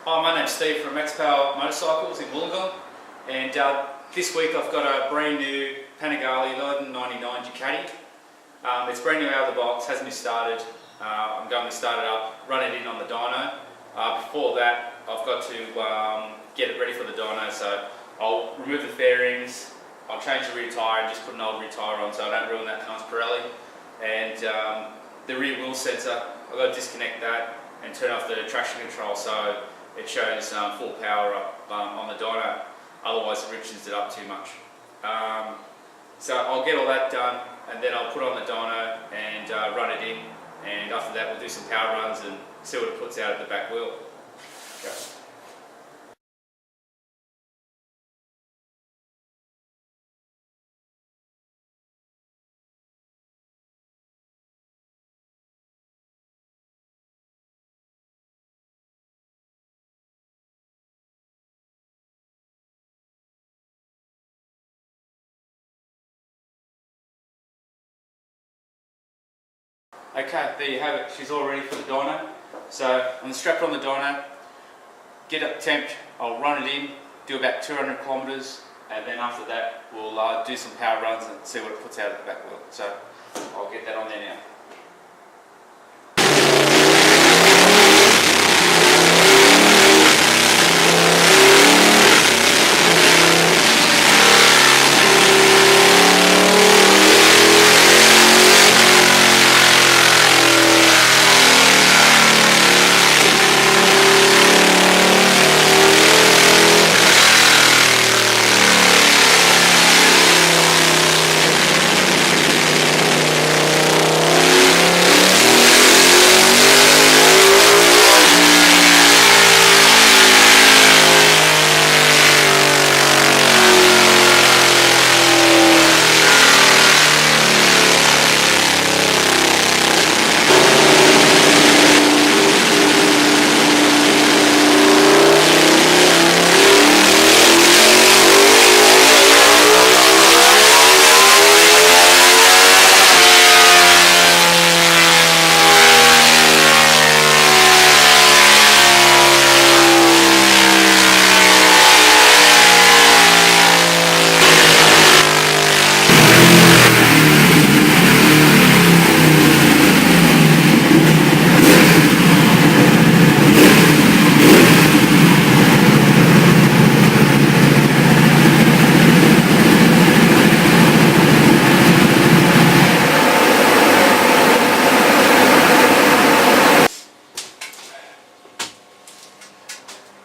Hi, my name's Steve from Maxpower Motorcycles in Wollongong, and this week I've got a brand new Panigale 1199 Ducati. It's brand new out of the box, hasn't been started. I'm going to start it up, run it in on the dyno. Before that, I've got to get it ready for the dyno, so I'll remove the fairings, I'll change the rear tyre and just put an old rear tyre on so I don't ruin that nice Pirelli. And the rear wheel sensor, I've got to disconnect that and turn off the traction control so it shows full power up on the dyno, otherwise it riches it up too much. So I'll get all that done and then I'll put on the dyno and run it in, and after that we'll do some power runs and see what it puts out at the back wheel. Okay. Okay, there you have it. She's all ready for the dyno. So I'm going to strap it on the dyno, get up temp, I'll run it in, do about 200 kilometres, and then after that we'll do some power runs and see what it puts out at the back wheel. So I'll get that on there now.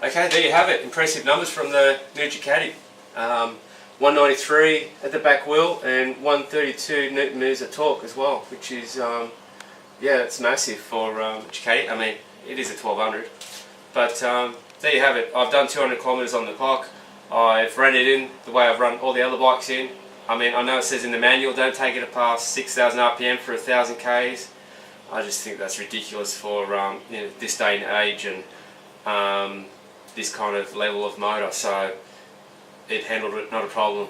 Okay, there you have it. Impressive numbers from the new Ducati. 193 at the back wheel and 132 Newton meters of torque as well, which is, yeah, it's massive for Ducati. I mean, it is a 1200. But there you have it. I've done 200 kilometers on the clock. I've run it in the way I've run all the other bikes in. I mean, I know it says in the manual, don't take it past 6,000 RPM for 1,000 Ks. I just think that's ridiculous for you know, this day and age and this kind of level of motor. So it handled it not a problem,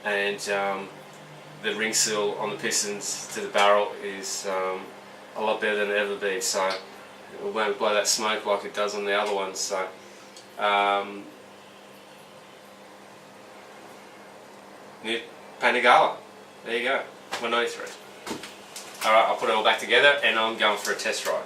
and the ring seal on the pistons to the barrel is a lot better than it ever been, so it won't blow that smoke like it does on the other ones. So new Panigale, there you go, 193. Alright, I'll put it all back together and I'm going for a test ride.